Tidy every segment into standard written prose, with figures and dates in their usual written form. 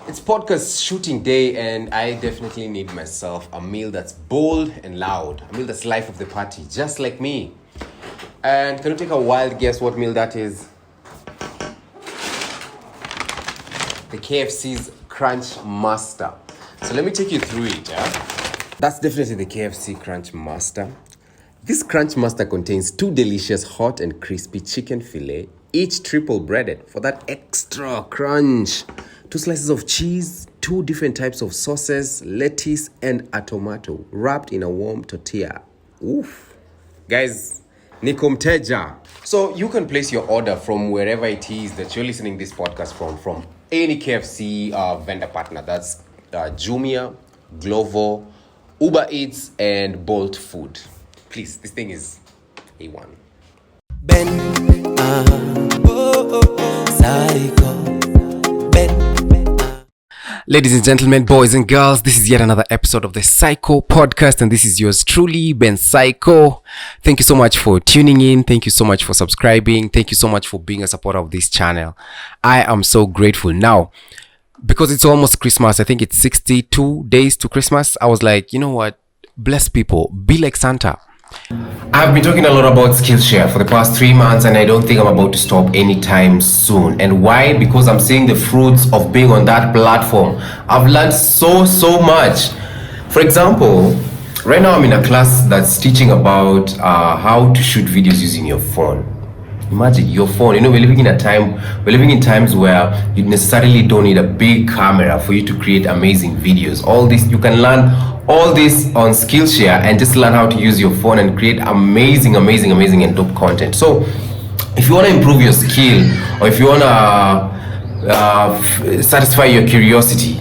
It's podcast shooting day, and I definitely need myself a meal that's bold and loud. A meal that's life of the party, just like me. And can you take a wild guess what meal that is? The KFC's Crunch Master. So let me take you through it. That's definitely the KFC Crunch Master. This Crunch Master contains 2 delicious hot and crispy chicken fillet, each triple breaded for that extra crunch. 2 slices of cheese, 2 different types of sauces, lettuce, and a tomato wrapped in a warm tortilla. Oof. Guys, niko mteja. So you can place your order from wherever it is that you're listening this podcast from any KFC vendor partner. That's Jumia, Glovo, Uber Eats, and Bolt Food. Please, this thing is A1. Ladies and gentlemen, boys and girls, this is yet another episode of the Cyco podcast, and this is yours truly, Ben Cyco. Thank you so much for tuning in. Thank you so much for subscribing. Thank you so much for being a supporter of this channel. I am so grateful. Now, because it's almost Christmas, I think it's 62 days to Christmas. I was like, you know what? Bless people. Be like Santa. I've been talking a lot about Skillshare for the past 3 months, and I don't think I'm about to stop anytime soon. And why? Because I'm seeing the fruits of being on that platform. I've learned so much. For example, right now I'm in a class that's teaching about how to shoot videos using your phone. Imagine your phone. You know, we're living in times where you necessarily don't need a big camera for you to create amazing videos. All this, you can learn all this on Skillshare and just learn how to use your phone and create amazing and dope content. So if you want to improve your skill, or if you want to satisfy your curiosity,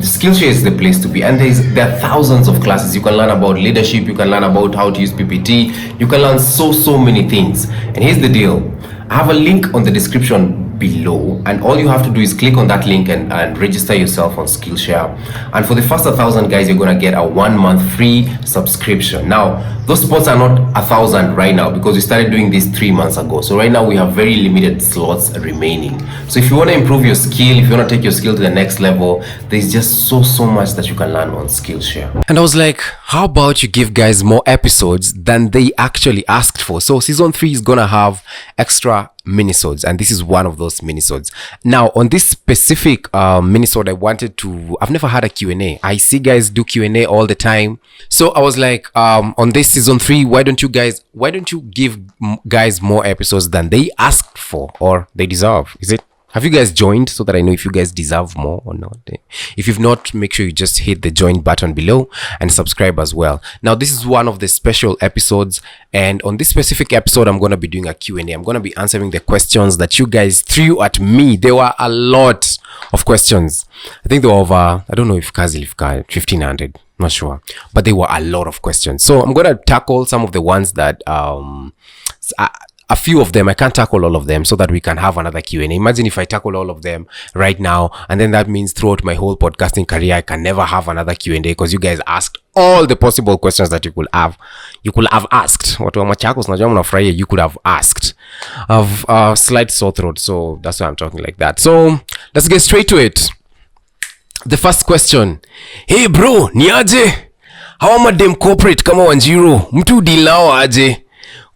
Skillshare is the place to be. And there are thousands of classes. You can learn about leadership, you can learn about how to use PPT, you can learn so many things. And here's the deal. I have a link on the description below, and all you have to do is click on that link and register yourself on Skillshare. And for the first 1,000 guys, you're gonna get a 1-month free subscription. Now, those spots are not 1,000 right now because we started doing this 3 months ago. So right now we have very limited slots remaining. So if you want to improve your skill, if you want to take your skill to the next level, there's just so much that you can learn on Skillshare. And I was like, how about you give guys more episodes than they actually asked for? So season 3 is gonna have extra minisodes, and this is one of those minisodes. Now, on this specific minisode, I've never had a Q&A. I see guys do Q&A all the time. So I was like, on this season 3, why don't you give guys more episodes than they asked for or they deserve? Have you guys joined so that I know if you guys deserve more or not? If you've not, make sure you just hit the join button below and subscribe as well. Now, this is one of the special episodes, and on this specific episode, I'm going to be doing a Q&A. I'm going to be answering the questions that you guys threw at me. There were a lot of questions. I think there were over, I don't know if Kazi 1,500, not sure, but there were a lot of questions. So I'm going to tackle some of the ones that, a few of them. I can't tackle all of them so that we can have another Q&A. Imagine if I tackle all of them right now, and then that means throughout my whole podcasting career, I can never have another Q&A because you guys asked all the possible questions that you could have asked. You could have asked. I've a slight sore throat, so that's why I'm talking like that. So let's get straight to it. The first question. Hey bro, ni aje? How am I dem corporate kama Wanjinjiru? Mtu deal nao aje?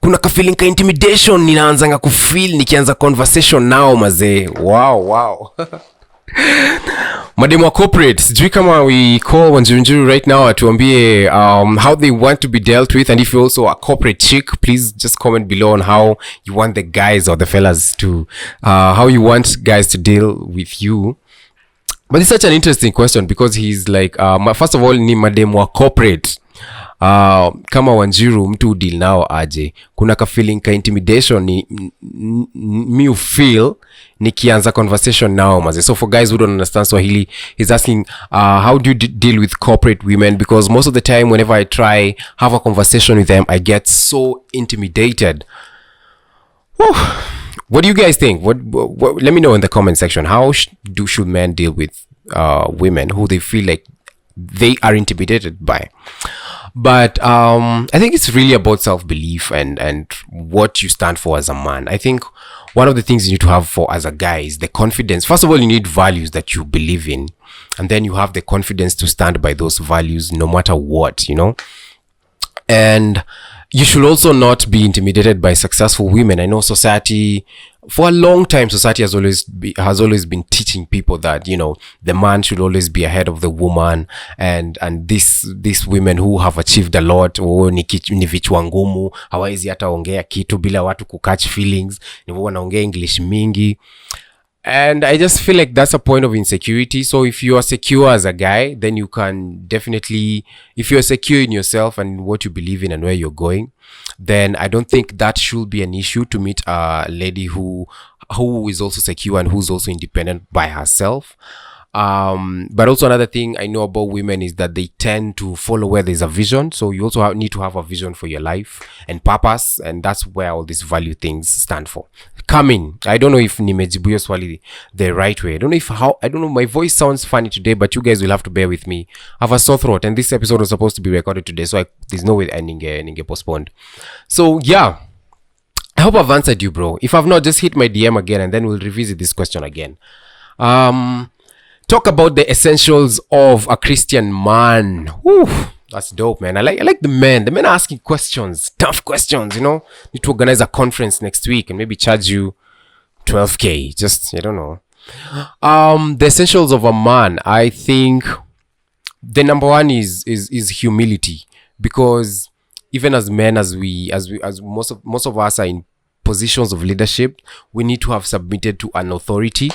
Kuna ka feeling ka intimidation ninaanzanga kufeel nikianza conversation nao mazee. Wow. Mademu wa corporate, sijui kama we call Wanjinjiru right now atuambie how they want to be dealt with, and if you're also a corporate chick, please just comment below on how you want the guys or the fellas to how you want guys to deal with you. But it's such an interesting question because he's like first of all, ni mademu wa corporate. Kama Wanjinjiru mtu deal nao aje? Kuna ka feeling ka intimidation me feel nikianza conversation now maze. So for guys who don't understand Swahili, he's asking how do you deal with corporate women? Because most of the time whenever I try have a conversation with them, I get so intimidated. Whew. What do you guys think? What let me know in the comment section. How should men deal with women who they feel like they are intimidated by? But I think it's really about self-belief and what you stand for as a man. I think one of the things you need to have for as a guy is the confidence. First of all, you need values that you believe in, and then you have the confidence to stand by those values no matter what, and you should also not be intimidated by successful women. I know society, for a long time, society has always been teaching people that the man should always be ahead of the woman, and these women who have achieved a lot, ni vichwa ngumu, hawezi hata ongea kitu bila watu kukatch feelings, ni wanaongea English mingi. And I just feel like that's a point of insecurity. So if you are secure as a guy, then you can definitely, if you're secure in yourself and what you believe in and where you're going, then I don't think that should be an issue to meet a lady who is also secure and who's also independent by herself. But also another thing I know about women is that they tend to follow where there's a vision. So you also need to have a vision for your life and purpose, and that's where all these value things stand for. Coming, I don't know if nimejibu hiyo swali the right way. I don't know, my voice sounds funny today, but you guys will have to bear with me. I have a sore throat, and this episode was supposed to be recorded today, so there's no way ninge postponed. So yeah, I hope I've answered you, bro. If I've not, just hit my DM again, and then we'll revisit this question again. Talk about the essentials of a Christian man. Whew, that's dope, man. I like the men. The men are asking questions, tough questions, Need to organize a conference next week and maybe charge you $12,000. Just, I don't know. The essentials of a man, I think the number one is humility, because even as men, as most of us are in positions of leadership, we need to have submitted to an authority,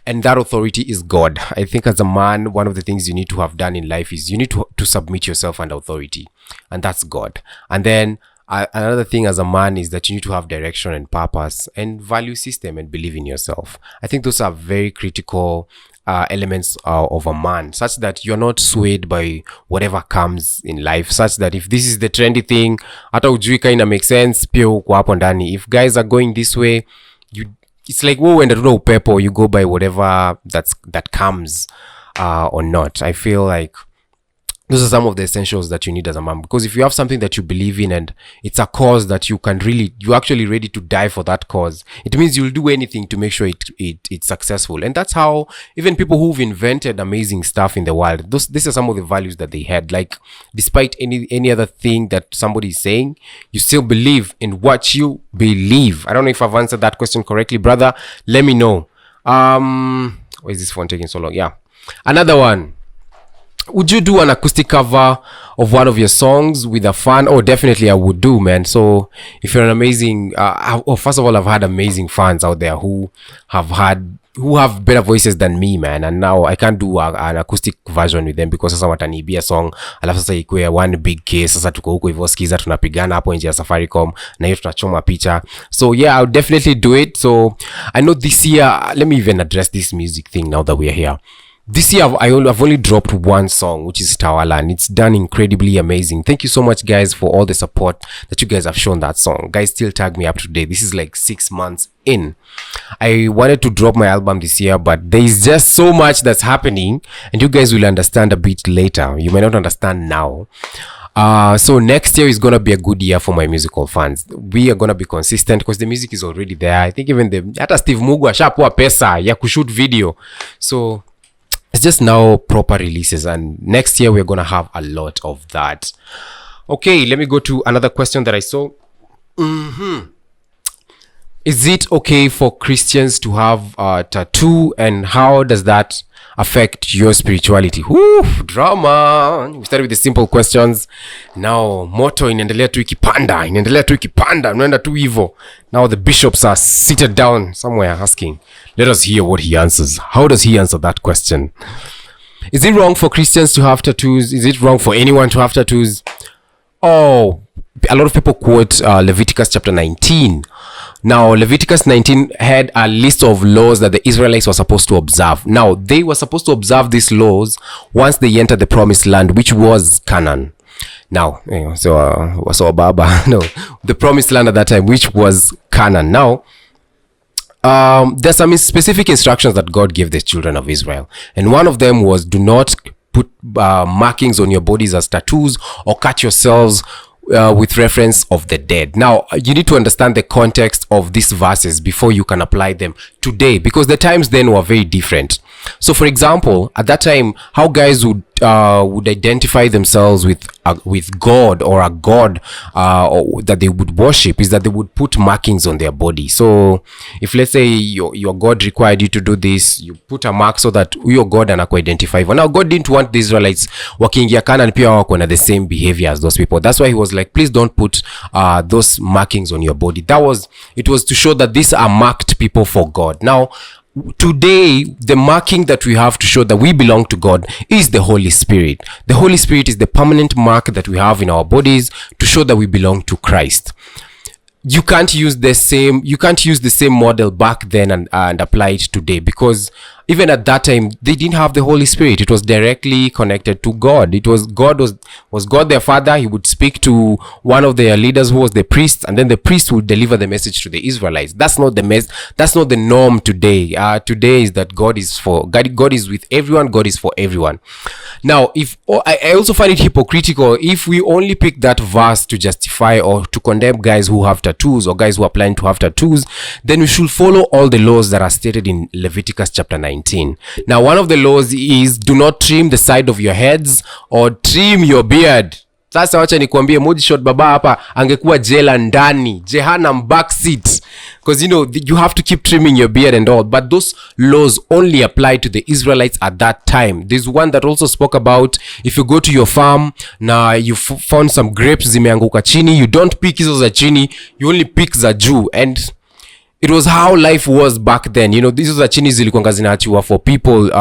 and that authority is God. I think as a man, one of the things you need to have done in life is you need to submit yourself under authority, and that's God. And then another thing as a man is that you need to have direction and purpose and value system and believe in yourself. I think those are very critical elements of a man, such that you're not swayed by whatever comes in life, such that if this is the trendy thing, hata ujui kind of makes sense, pia uko hapo ndani. If guys are going this way, it's like uenda tu upepo, you go by whatever that comes or not. I feel like those are some of the essentials that you need as a man, because if you have something that you believe in and it's a cause that you're actually ready to die for that cause, it means you'll do anything to make sure it's successful. And that's how even people who've invented amazing stuff in the world, these are some of the values that they had. Like, despite any other thing that somebody is saying, you still believe in what you believe. I don't know if I've answered that question correctly, brother. Let me know. Why is this phone taking so long? Yeah. Another one. Would you do an acoustic cover of one of your songs with a fan? Oh, definitely I would do, man. So if you're an amazing, first of all, I've had amazing fans out there who have better voices than me, man. And now I can't do an acoustic version with them because sasa watanibia song, alafu sasa ikuwe one big case, sasa tuko huko hivyo skiza tunapigana hapo nje ya Safaricom na hiyo tunachoma picha. So yeah, I'll definitely do it. So I know this year, let me even address this music thing now that we are here. This year, I've only dropped one song, which is Tawala, and it's done incredibly amazing. Thank you so much, guys, for all the support that you guys have shown that song. Guys, still tag me up to date. This is like 6 months in. I wanted to drop my album this year, but there is just so much that's happening, and you guys will understand a bit later. You may not understand now. So next year is gonna be a good year for my musical fans. We are gonna be consistent because the music is already there. I think even hata Steve Mugu ashapewa pesa ya kushoot video. So it's just now proper releases, and next year we're gonna have a lot of that. Okay, let me go to another question that I saw. Is it okay for Christians to have a tattoo, and how does that affect your spirituality? Woo, drama. We started with the simple questions. Now moto inaendelea tu ikipanda, unaenda tu hivyo. Now the bishops are seated down somewhere asking. Let us hear what he answers. How does he answer that question? Is it wrong for Christians to have tattoos? Is it wrong for anyone to have tattoos? Oh, a lot of people quote Leviticus chapter 19. Now, Leviticus 19 had a list of laws that the Israelites were supposed to observe. Now, they were supposed to observe these laws once they entered the promised land, which was Canaan. Now, so Baba, no, the promised land at that time, which was Canaan. Now, there's some specific instructions that God gave the children of Israel. And one of them was, do not put markings on your bodies as tattoos, or cut yourselves with reference of the dead. Now, you need to understand the context of these verses before you can apply them today, because the times then were very different. So, for example, at that time, how guys would identify themselves with God or a god or that they would worship is that they would put markings on their body. So, if let's say your God required you to do this, you put a mark so that your God anaku identify. Now, God didn't want the Israelites wakiingia Canaan pia wako na the same behavior as those people. That's why he was like, please don't put those markings on your body. It was to show that these are marked people for God. Now, today, the marking that we have to show that we belong to God is the Holy Spirit. The Holy Spirit is the permanent mark that we have in our bodies to show that we belong to Christ. You can't use the same model back then and apply it today, because even at that time they didn't have the Holy Spirit. It was directly connected to God. It was God their father. He would speak to one of their leaders who was the priest, and then the priest would deliver the message to the Israelites. That's not the norm today. Today is that God is with everyone. God is for everyone. Now, I also find it hypocritical if we only pick that verse to justify or to condemn guys who have tattoos or guys who are planning to have tattoos, then we should follow all the laws that are stated in Leviticus chapter 19. Now, one of the laws is do not trim the side of your heads or trim your beard. Sasa wacha nikuambie, Mojishot baba hapa angekuwa jela ndani, Jehannam backseat, because you have to keep trimming your beard and all. But those laws only apply to the Israelites at that time. There's one that also spoke about if you go to your farm na you found some grapes zimeanguka chini, you don't pick hizo za chini, you only pick za juu. And it was how life was back then. These za chini zilikuwa zinaachiwa for people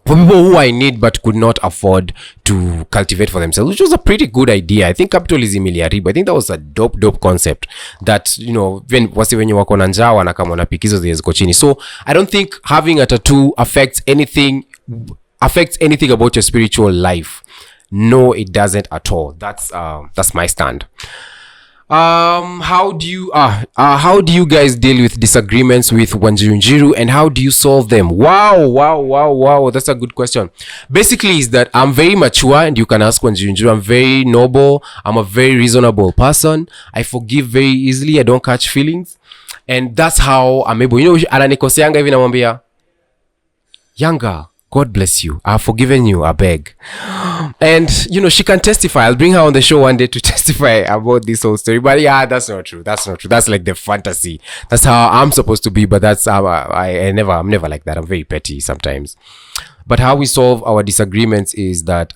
who are in need but could not afford to cultivate for themselves, which was a pretty good idea. I think capitalism iliharibu. I think that was a dope concept that, when you wako na njaa wanakama wanapikizo ziko chini. So I don't think having a tattoo affects anything about your spiritual life. No, it doesn't at all. That's my stand. How do you guys deal with disagreements with Wanjinjiru, and how do you solve them? Wow, that's a good question. Basically is that I'm very mature, and you can ask Wanjinjiru. I'm very noble, I'm a very reasonable person, I forgive very easily, I don't catch feelings, and that's how I'm able. Ananikoseanga hivi namwambia, Yanga, God bless you, I've forgiven you, I beg. And she can testify. I'll bring her on the show one day to testify about this whole story. But yeah, that's not true. That's like the fantasy. That's how I'm supposed to be. But that's I'm never like that. I'm very petty sometimes. But how we solve our disagreements is that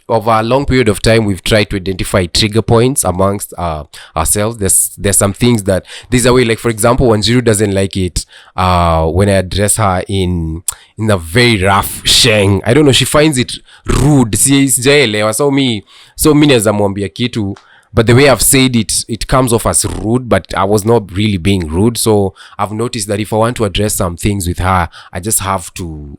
over a long period of time, we've tried to identify trigger points amongst ourselves. There's some things that there's a way, like for example, Wanjiru doesn't like it when I address her in a very rough sheng. I don't know, she finds it rude. So me naweza mwambia kitu, but the way I've said it comes off as rude, but I was not really being rude. So I've noticed that if I want to address some things with her, I just have to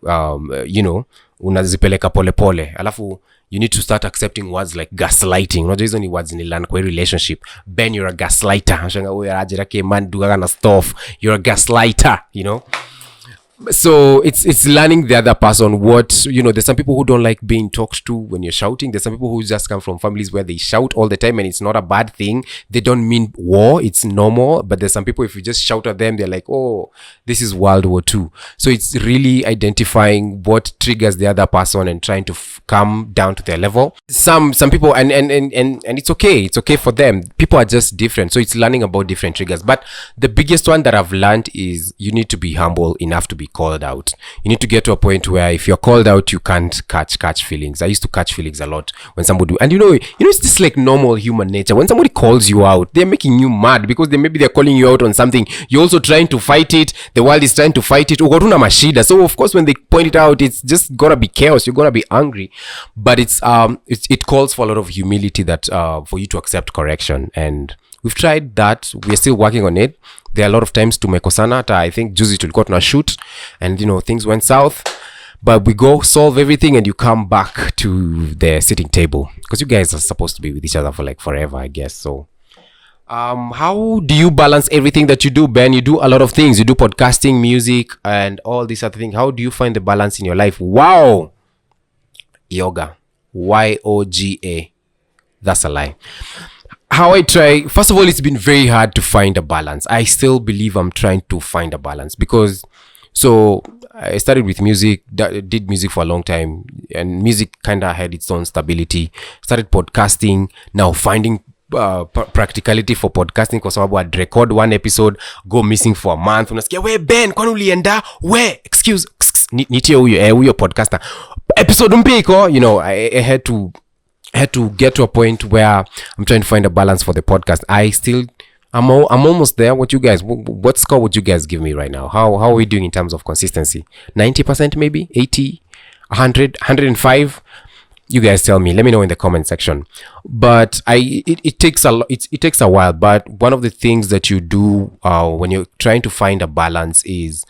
unazipeleka pole pole, alafu you need to start accepting words like gaslighting. Unajua hizo ni words nilearn kwa relationship. Ben, you're a gaslighter. Ashanga wewe ajira ke man dugaga na stuff. You're a gaslighter, So it's learning the other person what, there's some people who don't like being talked to when you're shouting. There's some people who just come from families where they shout all the time and it's not a bad thing. They don't mean war, it's normal. But there's some people, if you just shout at them, they're like, oh, this is World War II. So it's really identifying what triggers the other person and trying to come down to their level. Some people, and it's okay for them. People are just different. So it's learning about different triggers. But the biggest one that I've learned is you need to be humble enough to be called out. You need to get to a point where if you're called out, you can't catch feelings. I used to catch feelings a lot when somebody, and it's just like normal human nature. When somebody calls you out, they're making you mad because maybe they're calling you out on something. You're also trying to fight it. The world is trying to fight it. So of course, when they point it out, it's just gonna be chaos. You're gonna be angry. But it calls for a lot of humility that for you to accept correction. And we've tried that. We're still working on it. There are a lot of times tumekosana. I think juzi tulikuwa tuna shoot and things went south, but we go solve everything and you come back to the sitting table because you guys are supposed to be with each other for like forever, I guess. So How do you balance everything that you do, Ben? You do a lot of things. You do podcasting, music, and all these other things. How do you find the balance in your life? Wow. Yoga. YOGA. That's a lie. How I try, first of all, it's been very hard to find a balance. I still believe I'm trying to find a balance because, so I started with music, did music for a long time, and music kind of had its own stability. Started podcasting, now finding practicality for podcasting kwa sababu I'd record one episode, go missing for a month. Unasikia, we Ben, kwani ulienda? We, excuse, nitie huyo podcaster. Episode mpiko, you know, I had to get to a point where I'm trying to find a balance for the podcast. I'm almost there. What score would you guys give me right now? How are we doing in terms of consistency? 90% maybe? 80? 100? 105? You guys tell me. Let me know in the comment section. But it takes a while. But one of the things that you do when you're trying to find a balance is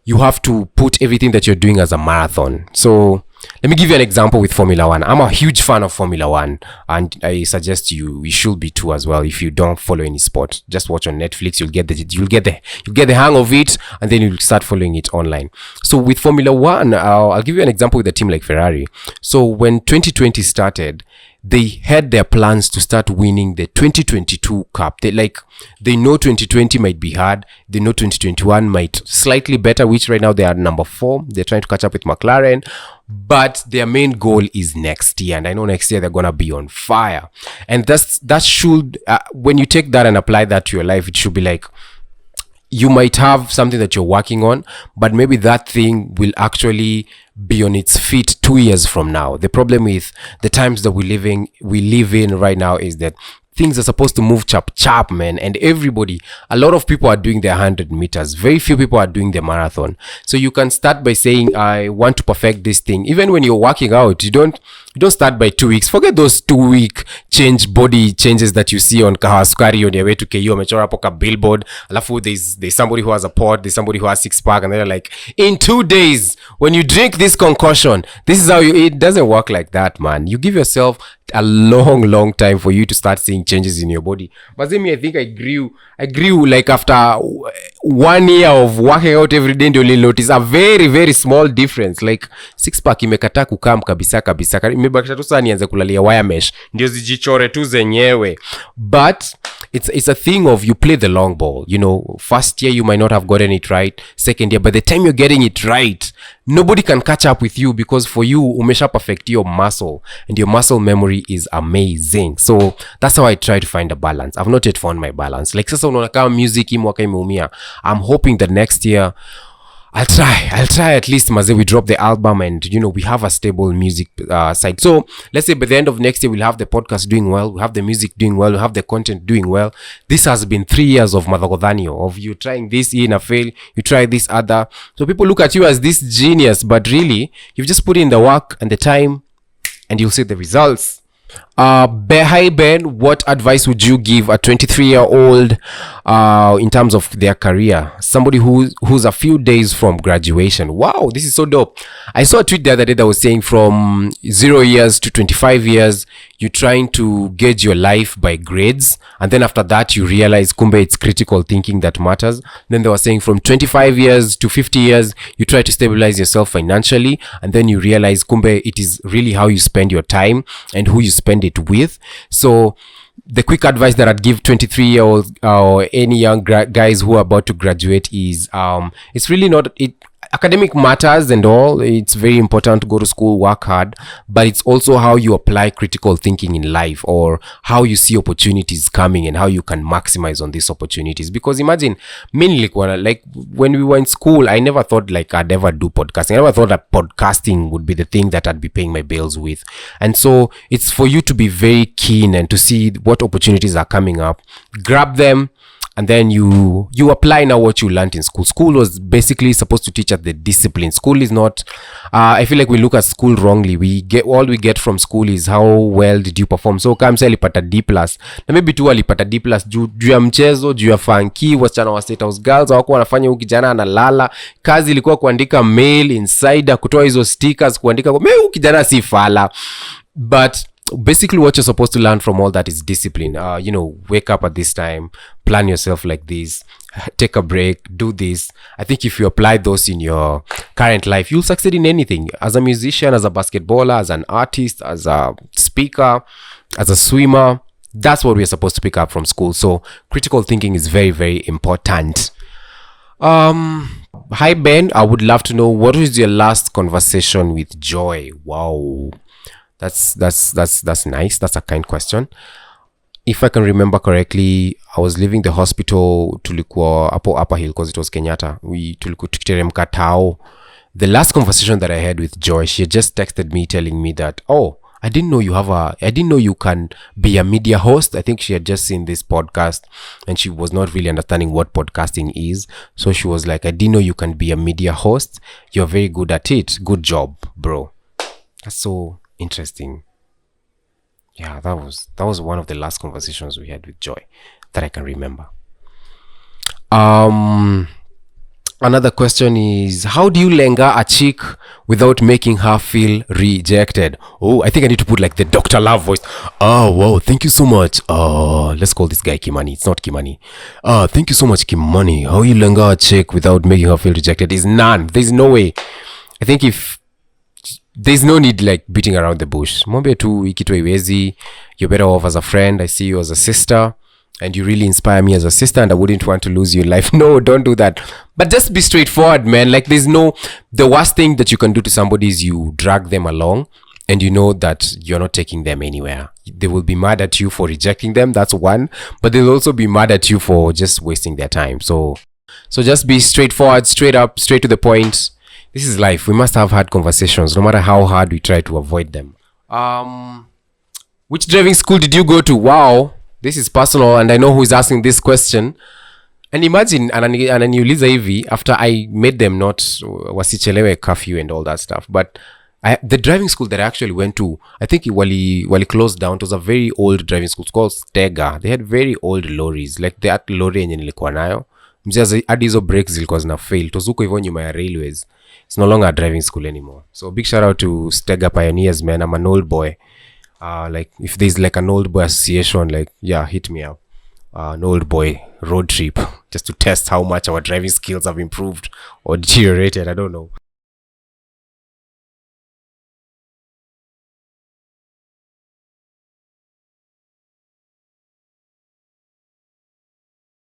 you have to put everything that you're doing as a marathon. So let me give you an example with Formula One. I'm a huge fan of Formula One, and I suggest you should be too as well. If you don't follow any sport, just watch on Netflix. You'll get the hang of it, and then you'll start following it online. So with Formula One, I'll give you an example with a team like Ferrari. So when 2020 started, they had their plans to start winning the 2022 Cup. They know 2020 might be hard. They know 2021 might slightly better, which right now they are number 4. They're trying to catch up with McLaren. But their main goal is next year. And I know next year they're going to be on fire. And that should, when you take that and apply that to your life, it should be like, you might have something that you're working on, but maybe that thing will actually be on its feet 2 years from now. The problem with the times that we live in right now is that things are supposed to move chap, man. And a lot of people are doing their 100 meters. Very few people are doing the marathon. So you can start by saying, I want to perfect this thing. Even when you're working out, you don't start by 2 weeks. Forget those 2-week body changes that you see on Kahasukari on your way to KU. Amechora poka billboard. Alafu there's somebody who has a pot. There's somebody who has 6-pack. And they're like, in 2 days, when you drink this concoction, this is how you eat. It doesn't work like that, man. You give yourself a long time for you to start seeing changes in your body. But then I think I grew like after 1 year of working out every day, ndio notice a very small difference. Like 6-pack imekata kukam kabisa. Imebakisha tu sana nianze kulalia wire mesh ndio zijichore tu zenyewe. But it's a thing of you play the long ball. You know, first year you might not have gotten it right. Second year, by the time you're getting it right, nobody can catch up with you because for you, umesha perfect your muscle and your muscle memory is amazing. So that's how I try to find a balance. I've not yet found my balance. Like sasa unaona kama music imwaka imeumia. I'm hoping that next year I'll try at least we drop the album and you know we have a stable music side. So let's say by the end of next year we'll have the podcast doing well, we'll have the music doing well, we'll have the content doing well. This has been 3 years of madhagodhanio, of you trying this in a fail, you try this other. So people look at you as this genius, but really you've just put in the work and the time and you'll see the results. Hi Ben, what advice would you give a 23-year-old in terms of their career? Somebody who's a few days from graduation. Wow, this is so dope. I saw a tweet the other day that was saying from 0 years to 25 years, you're trying to gauge your life by grades, and then after that you realize kumbe it's critical thinking that matters. Then they were saying from 25 years to 50 years, you try to stabilize yourself financially, and then you realize kumbe it is really how you spend your time and who you spend it with. So the quick advice that I'd give 23-year-olds or any young guys who are about to graduate is it's really not academic matters and all. It's very important to go to school, work hard, but it's also how you apply critical thinking in life, or how you see opportunities coming and how you can maximize on these opportunities. Because imagine, mainly like when we were in school, I never thought like I'd ever do podcasting. I never thought that podcasting would be the thing that I'd be paying my bills with. And so it's for you to be very keen and to see what opportunities are coming up, grab them, and then you apply now what you learned in school. School was basically supposed to teach us the discipline. School is not, I feel like we look at school wrongly. All we get from school is how well did you perform. So kama mse alipata D+, na maybe tu alipata D+, juu ya mchezo, juu ya funky, wasichana wa State House Girls, hawakuwa wanafanya huyu kijana analala. Kazi ilikuwa kuandika mail, insider, kutoa hizo stickers, kuandika, huyu kijana si fala. But basically what you're supposed to learn from all that is discipline. Wake up at this time, plan yourself like this, take a break, do this. I think if you apply those in your current life, you'll succeed in anything. As a musician, as a basketballer, as an artist, as a speaker, as a swimmer, that's what we're supposed to pick up from school. So critical thinking is very, very important. Hi Ben, I would love to know, what was your last conversation with Joy? Wow, that's nice. That's a kind question. If I can remember correctly, I was leaving the hospital tulikuwa hapo Upper Hill because it was Kenyatta. Tulikuwa tukiteremka Tao. The last conversation that I had with Joy, she had just texted me telling me that, oh, I didn't know you can be a media host. I think she had just seen this podcast and she was not really understanding what podcasting is. So she was like, I didn't know you can be a media host. You're very good at it. Good job, bro. That's so interesting. Yeah, that was one of the last conversations we had with Joy that I can remember. Another question is, how do you lenga a chick without making her feel rejected? Oh, I think I need to put like the Dr. Love voice. Oh, wow, thank you so much. Let's call this guy Kimani. It's not Kimani. Thank you so much, Kimani. How you lenga a chick without making her feel rejected is none. There's no way. I think if there's no need like beating around the bush. Mwambie tu ikitwa iwezi. You're better off as a friend. I see you as a sister. And you really inspire me as a sister, and I wouldn't want to lose you in life. No, don't do that. But just be straightforward, man. Like the worst thing that you can do to somebody is you drag them along and you know that you're not taking them anywhere. They will be mad at you for rejecting them. That's one. But they'll also be mad at you for just wasting their time. So just be straightforward, straight up, straight to the point. This is life. We must have hard conversations, no matter how hard we try to avoid them. Which driving school did you go to? Wow. This is personal and I know who is asking this question. And imagine, ananiuliza hivi, after I made them not wasichelewe curfew and all that stuff. But the driving school that I actually went to, I think wali closed down. It was a very old driving school. It's called Stega. They had very old lorries. Like that lorry yenye nilikuwa nayo. Mzazi hadi hizo brakes zilikuwa zina fail. Tozuko hivyo nyuma ya railways. It's no longer a driving school anymore. So big shout out to Stega pioneers, man. I'm an old boy. Like if there's like an old boy association, like yeah, hit me up. An old boy road trip just to test how much our driving skills have improved or deteriorated. I don't know.